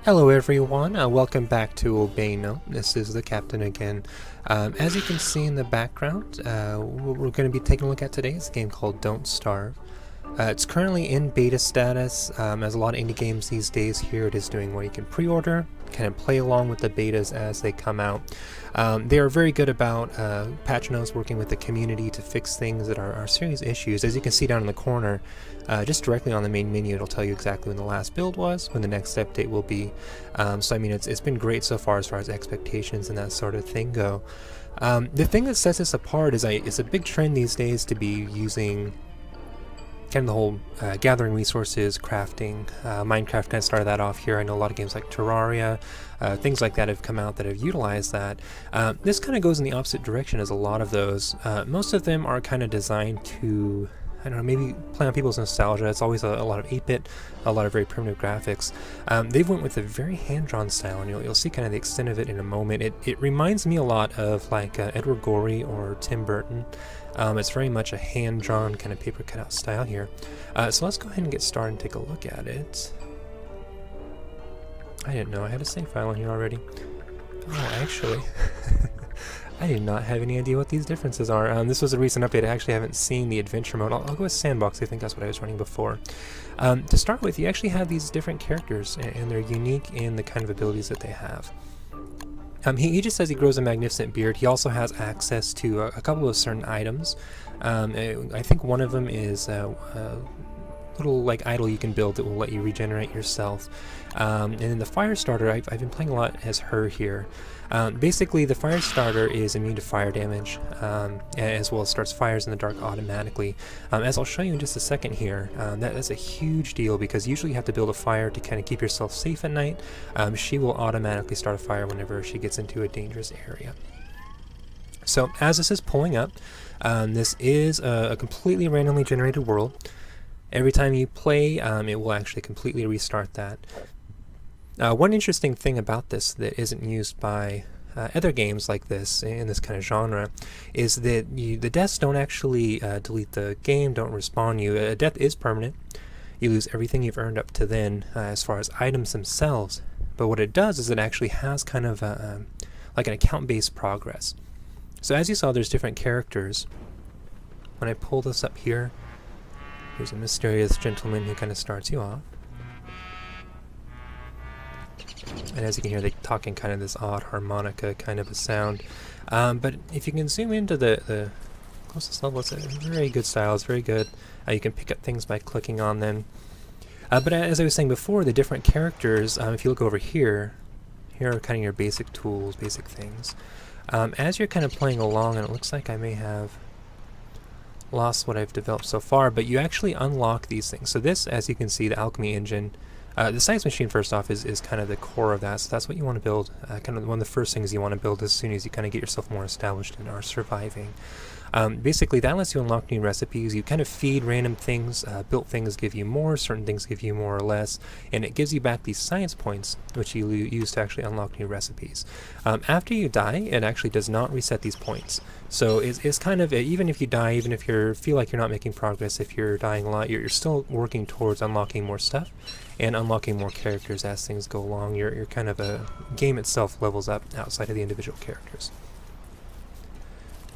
Hello everyone, welcome back to Obeyno. This is the captain again. As you can see in the background, what we're going to be taking a look at today is a game called Don't Starve. It's currently in beta status. As a lot of indie games these days, here it is doing where you can pre-order, kind of play along with the betas as they come out. They are very good about patch notes, working with the community to fix things that are serious issues. As you can see down in the corner, just directly on the main menu, it'll tell you exactly when the last build was, when the next update will be. So I mean, it's been great so far as expectations and that sort of thing go. The thing that sets this apart is it's a big trend these days to be using kind of the whole gathering resources, crafting. Minecraft kind of started that off here. I know a lot of games like Terraria, things like that have come out that have utilized that. This kind of goes in the opposite direction as a lot of those. Most of them are kind of designed to, I don't know, maybe play on people's nostalgia. It's always a lot of 8-bit, a lot of very primitive graphics. They've went with a very hand-drawn style, and you'll see kind of the extent of it in a moment. It reminds me a lot of like Edward Gorey or Tim Burton. It's very much a hand-drawn kind of paper cutout style here. So let's go ahead and get started and take a look at it. I didn't know I had a save file in here already. Oh, actually, I did not have any idea what these differences are. This was a recent update. I actually haven't seen the adventure mode. I'll go with sandbox. I think that's what I was running before. To start with, you actually have these different characters, and they're unique in the kind of abilities that they have. He just says he grows a magnificent beard. He also has access to a couple of certain items. I think one of them is a little like idol you can build that will let you regenerate yourself. And then the fire starter, I've been playing a lot as her here. Basically, the fire starter is immune to fire damage, as well as starts fires in the dark automatically. As I'll show you in just a second here, that's a huge deal because usually you have to build a fire to kind of keep yourself safe at night. She will automatically start a fire whenever she gets into a dangerous area. So as this is pulling up, this is a completely randomly generated world. Every time you play, it will actually completely restart that. One interesting thing about this that isn't used by other games like this in this kind of genre is that the deaths don't actually delete the game, don't respawn you. A death is permanent. You lose everything you've earned up to then as far as items themselves. But what it does is it actually has kind of like an account-based progress. So as you saw, there's different characters. When I pull this up here, here's a mysterious gentleman who kind of starts you off. And as you can hear, they talk in kind of this odd harmonica kind of a sound. But if you can zoom into the closest level, it's a very good style. It's very good. You can pick up things by clicking on them. But as I was saying before, the different characters, if you look over here, here are kind of your basic tools, basic things. As you're kind of playing along, and it looks like I may have lost what I've developed so far, but you actually unlock these things. So this, as you can see, the alchemy engine, the science machine first off is kind of the core of that, so that's what you want to build, kind of one of the first things you want to build as soon as you kind of get yourself more established and are surviving. Basically that lets you unlock new recipes. You kind of feed random things. Built things give you more, certain things give you more or less, and it gives you back these science points which you use to actually unlock new recipes. After you die, it actually does not reset these points. So it's kind of, even if you die, even if you feel like you're not making progress, if you're dying a lot, you're still working towards unlocking more stuff and unlocking more characters as things go along. Your kind of a game itself levels up outside of the individual characters.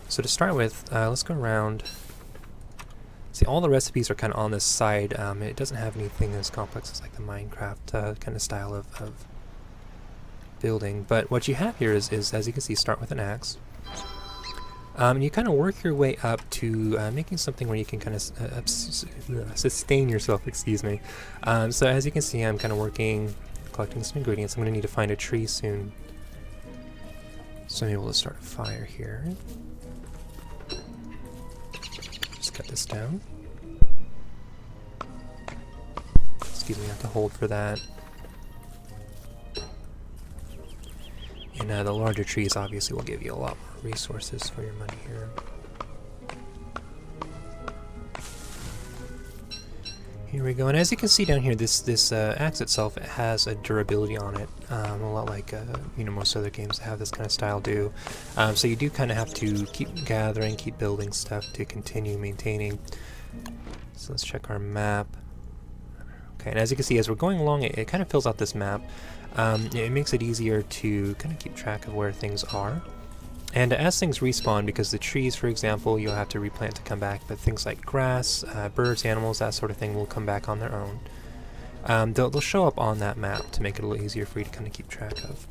So to start with, let's go around. See, all the recipes are kind of on this side. It doesn't have anything as complex as like the Minecraft kind of style of building. But what you have here is, as you can see, start with an axe. And you kind of work your way up to making something where you can kind of sustain yourself, excuse me. So as you can see, I'm kind of working, collecting some ingredients. I'm going to need to find a tree soon. So I'm able to start a fire here. Just cut this down. Excuse me, I have to hold for that. And the larger trees obviously will give you a lot more resources for your money here. Here we go, and as you can see down here, this axe itself, it has a durability on it, a lot like most other games that have this kind of style do. So you do kind of have to keep gathering, keep building stuff to continue maintaining. So let's check our map. Okay, and as you can see, as we're going along, it kind of fills out this map. It makes it easier to kind of keep track of where things are. And as things respawn, because the trees, for example, you'll have to replant to come back, but things like grass, birds, animals, that sort of thing will come back on their own. They'll show up on that map to make it a little easier for you to kind of keep track of.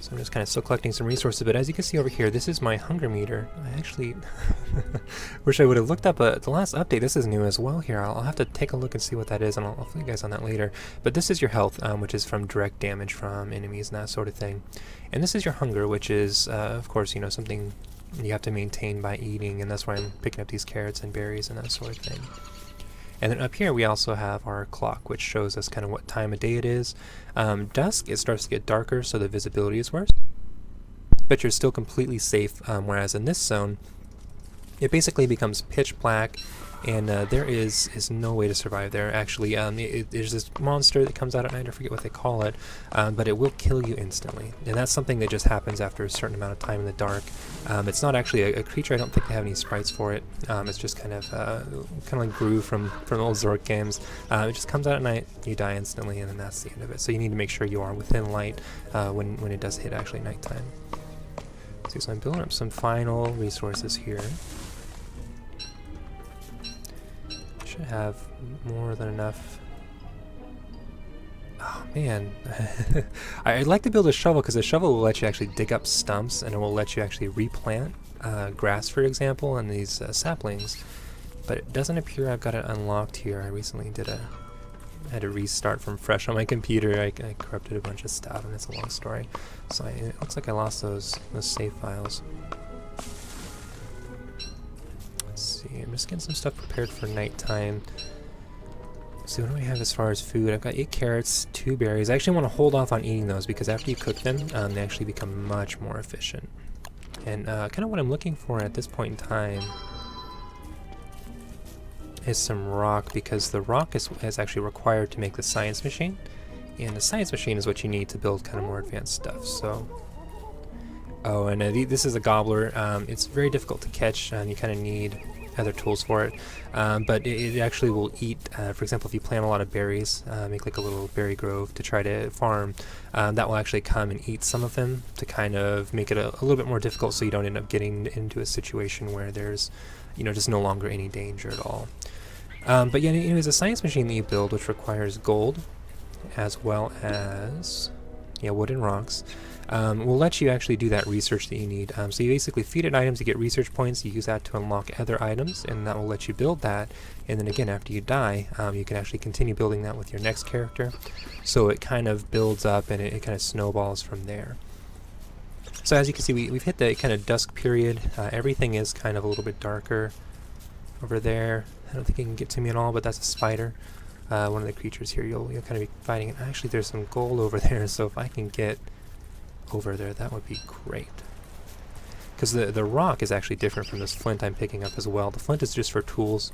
So I'm just kind of still collecting some resources, but as you can see over here, this is my hunger meter. I actually wish I would have looked up the last update. This is new as well here. I'll have to take a look and see what that is, and I'll fill you guys on that later. But this is your health, which is from direct damage from enemies and that sort of thing. And this is your hunger, which is, of course, you know, something you have to maintain by eating, and that's why I'm picking up these carrots and berries and that sort of thing. And then up here we also have our clock, which shows us kind of what time of day it is. Dusk, it starts to get darker, so the visibility is worse. But you're still completely safe, whereas in this zone, it basically becomes pitch black, and there is no way to survive there. Actually, there's this monster that comes out at night, I forget what they call it, but it will kill you instantly. And that's something that just happens after a certain amount of time in the dark. It's not actually a creature. I don't think they have any sprites for it. It's just kind of like Gru from old Zork games. It just comes out at night, you die instantly, and then that's the end of it. So you need to make sure you are within light when it does hit actually nighttime. So I'm building up some final resources here. Should have more than enough. Oh man, I'd like to build a shovel, because a shovel will let you actually dig up stumps, and it will let you actually replant grass, for example, and these saplings. But it doesn't appear I've got it unlocked here. I recently had to restart from fresh on my computer. I corrupted a bunch of stuff, and it's a long story. So it looks like I lost those save files. Let's see, I'm just getting some stuff prepared for nighttime. So what do I have as far as food? I've got 8 carrots, 2 berries. I actually want to hold off on eating those, because after you cook them, they actually become much more efficient. And kind of what I'm looking for at this point in time is some rock, because the rock is actually required to make the science machine, and the science machine is what you need to build kind of more advanced stuff. So, oh, and this is a gobbler. It's very difficult to catch, and you kind of need other tools for it, but it actually will eat, for example, if you plant a lot of berries, make like a little berry grove to try to farm, that will actually come and eat some of them to kind of make it a little bit more difficult, so you don't end up getting into a situation where there's, you know, just no longer any danger at all. But yeah, anyways, a science machine that you build, which requires gold as well as wood and rocks, will let you actually do that research that you need. So you basically feed it items, you get research points, you use that to unlock other items, and that will let you build that. And then again, after you die, you can actually continue building that with your next character. So it kind of builds up, and it kind of snowballs from there. So as you can see, we've hit the kind of dusk period. Everything is kind of a little bit darker over there. I don't think you can get to me at all, but that's a spider. One of the creatures here you'll kind of be fighting. And actually, there's some gold over there, so if I can get over there, that would be great. Because the rock is actually different from this flint I'm picking up as well. The flint is just for tools.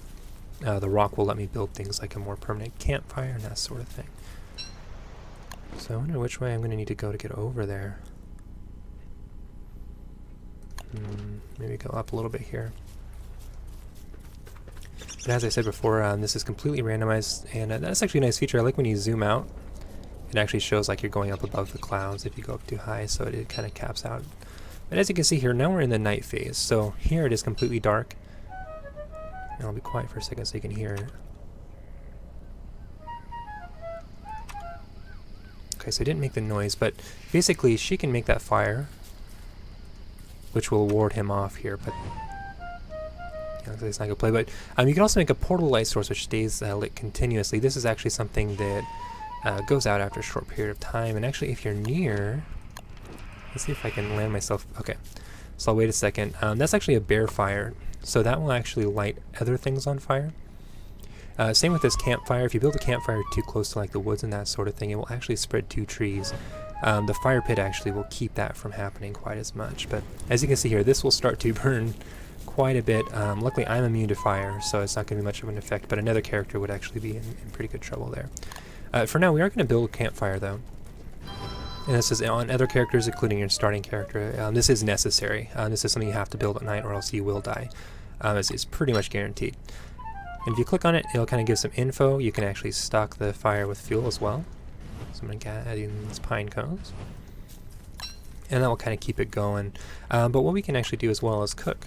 The rock will let me build things like a more permanent campfire and that sort of thing. So I wonder which way I'm going to need to go to get over there. Maybe go up a little bit here. But as I said before, this is completely randomized, and that's actually a nice feature. I like when you zoom out, it actually shows like you're going up above the clouds if you go up too high, so it kind of caps out. But as you can see here, now we're in the night phase, so here it is completely dark. And I'll be quiet for a second so you can hear it. Okay, so it didn't make the noise, but basically she can make that fire, which will ward him off here, but it's not going to play. But you can also make a portal light source which stays lit continuously. This is actually something that goes out after a short period of time, and actually if you're near, let's see if I can land myself. Okay, so I'll wait a second. That's actually a bear fire, so that will actually light other things on fire. Same with this campfire. If you build a campfire too close to like the woods and that sort of thing, it will actually spread 2 trees. The fire pit actually will keep that from happening quite as much, but as you can see here, this will start to burn quite a bit. Luckily I'm immune to fire, so it's not going to be much of an effect, but another character would actually be in pretty good trouble there. For now, we are going to build a campfire though, and this is on other characters, including your starting character. This is necessary. This is something you have to build at night, or else you will die. It's pretty much guaranteed. And if you click on it, it'll kind of give some info. You can actually stock the fire with fuel as well. So I'm going to add in these pine cones. And that will kind of keep it going. But what we can actually do as well is cook.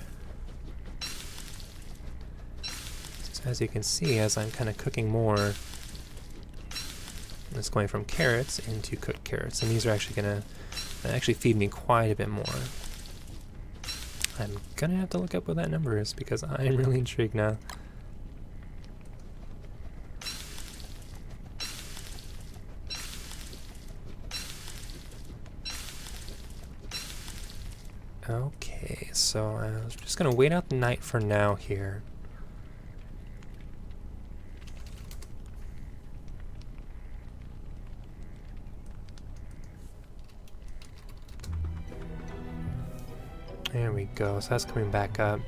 So as you can see, as I'm kind of cooking more, it's going from carrots into cooked carrots. And these are actually going to actually feed me quite a bit more. I'm going to have to look up what that number is because I'm really intrigued now. Okay, so I'm just going to wait out the night for now here. There we go, so that's coming back up.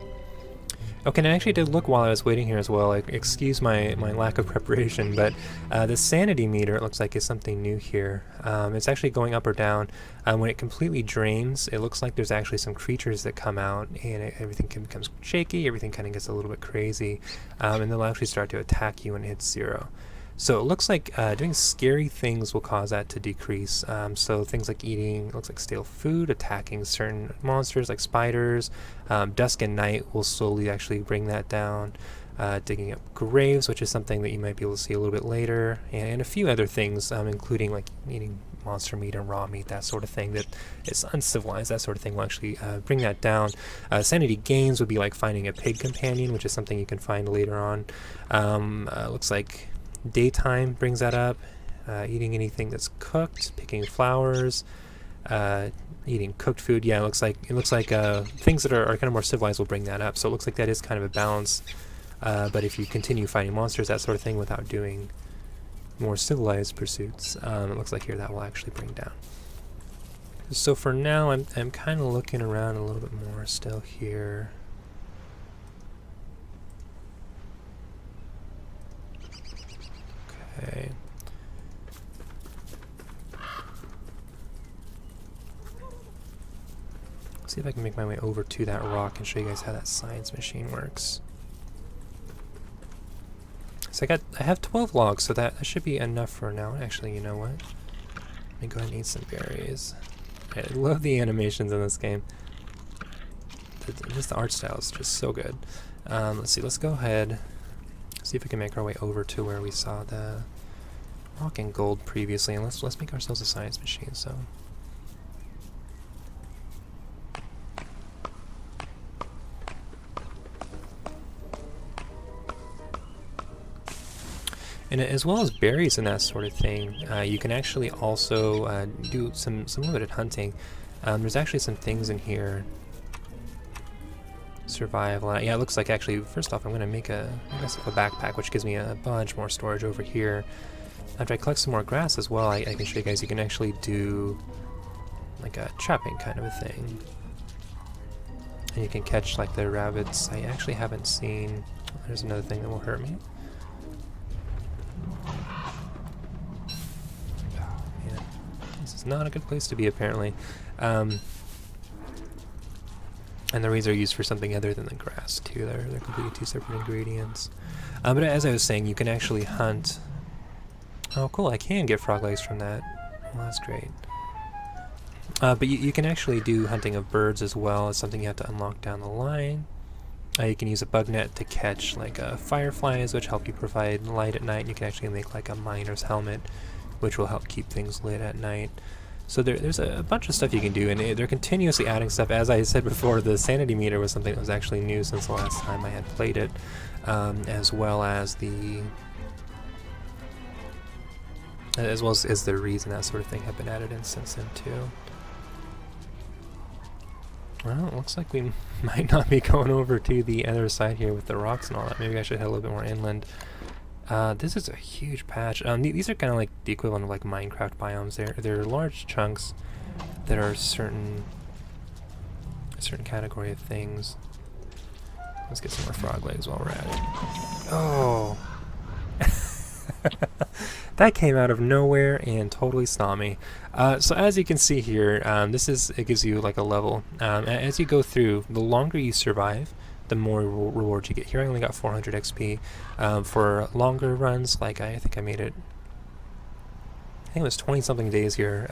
Okay, and I actually did look while I was waiting here as well. Excuse my lack of preparation, but the sanity meter, it looks like, is something new here. It's actually going up or down. When it completely drains, it looks like there's actually some creatures that come out, and everything becomes shaky, everything kind of gets a little bit crazy, and they'll actually start to attack you when it hits 0. So it looks like doing scary things will cause that to decrease. So things like eating, looks like stale food, attacking certain monsters like spiders, dusk and night will slowly actually bring that down. Digging up graves, which is something that you might be able to see a little bit later, and a few other things, including like eating monster meat and raw meat, that sort of thing that is uncivilized, that sort of thing will actually bring that down. Sanity gains would be like finding a pig companion, which is something you can find later on. Looks like daytime brings that up. Eating anything that's cooked, picking flowers, eating cooked food. Yeah, it looks like things that are kind of more civilized will bring that up. So it looks like that is kind of a balance. But if you continue fighting monsters, that sort of thing, without doing more civilized pursuits, it looks like here that will actually bring down. So for now, I'm kind of looking around a little bit more still here. Okay. See if I can make my way over to that rock and show you guys how that science machine works. So I have 12 logs, so that should be enough for now. Actually, you know what? Let me go ahead and eat some berries. I love the animations in this game. Just the art style is just so good. Let's see, let's go ahead. See if we can make our way over to where we saw the rock and gold previously, and let's make ourselves a science machine. So and as well as berries and that sort of thing, you can actually also do some limited hunting. There's actually some things in here. Survival. Yeah, it looks like actually, first off, I'm going to make myself a backpack, which gives me a bunch more storage over here. After I collect some more grass as well, I can show you guys you can actually do like a trapping kind of a thing. And you can catch like the rabbits. I actually haven't seen... There's another thing that will hurt me. Oh, man. This is not a good place to be, apparently. And the reeds are used for something other than the grass too. They're completely two separate ingredients. But as I was saying, you can actually hunt. Oh, cool! I can get frog legs from that. Well, that's great. But you can actually do hunting of birds as well. It's something you have to unlock down the line. You can use a bug net to catch like fireflies, which help you provide light at night. And you can actually make like a miner's helmet, which will help keep things lit at night. So there's a bunch of stuff you can do, and they're continuously adding stuff. As I said before, the sanity meter was something that was actually new since the last time I had played it, as well as the reeds and that sort of thing have been added in since then too. Well, it looks like we might not be going over to the other side here with the rocks and all that. Maybe I should head a little bit more inland. This is a huge patch. These are kind of like the equivalent of like Minecraft biomes. They're large chunks that are a certain category of things. Let's get some more frog legs while we're at it. Oh, that came out of nowhere and totally saw me. So as you can see here, it gives you like a level. As you go through, the longer you survive, the more rewards you get. Here I only got 400 XP. For longer runs, like I think I made it, I think it was 20 something days here.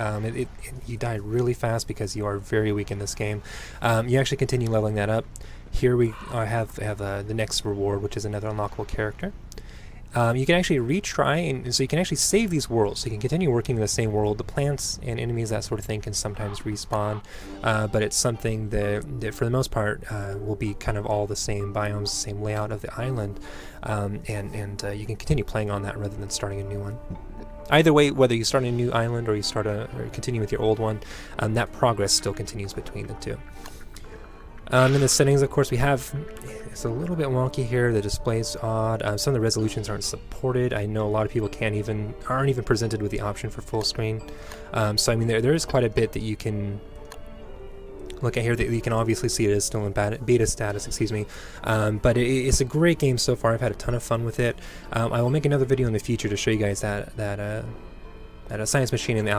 You died really fast because you are very weak in this game. You actually continue leveling that up. Here we have the next reward, which is another unlockable character. You can actually retry, and so you can actually save these worlds. So you can continue working in the same world. The plants and enemies, that sort of thing, can sometimes respawn, but it's something that for the most part, will be kind of all the same biomes, same layout of the island, and you can continue playing on that rather than starting a new one. Either way, whether you start a new island or you or continue with your old one, that progress still continues between the two. In the settings, of course, we have, it's a little bit wonky here. The display's odd. Some of the resolutions aren't supported. I know a lot of people aren't even presented with the option for full screen. So I mean, there is quite a bit that you can look at here that you can obviously see it is still in beta status, excuse me. But it's a great game so far. I've had a ton of fun with it. I will make another video in the future to show you guys that Science Machine and the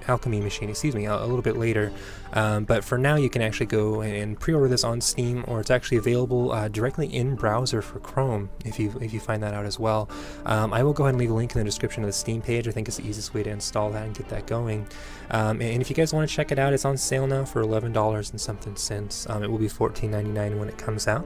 Alchemy Machine, excuse me, a little bit later. But for now, you can actually go and pre-order this on Steam, or it's actually available directly in browser for Chrome, if you find that out as well. I will go ahead and leave a link in the description of the Steam page. I think it's the easiest way to install that and get that going. And if you guys want to check it out, it's on sale now for $11 and something cents. It will be $14.99 when it comes out.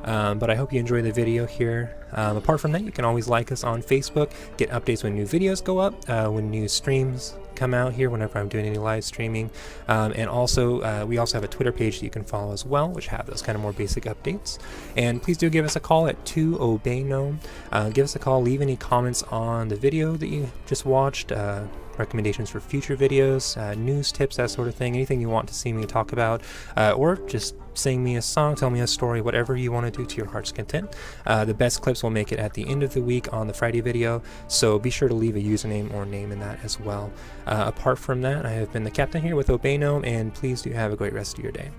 But I hope you enjoy the video here. Apart from that, you can always like us on Facebook, get updates when new videos go up, when new streams come out here, whenever I'm doing any live streaming. And also, we also have a Twitter page that you can follow as well, which have those kind of more basic updates. And please do give us a call at 2ObeyGnome. Give us a call, leave any comments on the video that you just watched, recommendations for future videos, news tips, that sort of thing, anything you want to see me talk about, or just sing me a song, tell me a story, whatever you want to do to your heart's content. The best clips will make it at the end of the week on the Friday video, so be sure to leave a username or name in that as well. Apart from that, I have been the captain here with ObeyGnome, and please do have a great rest of your day.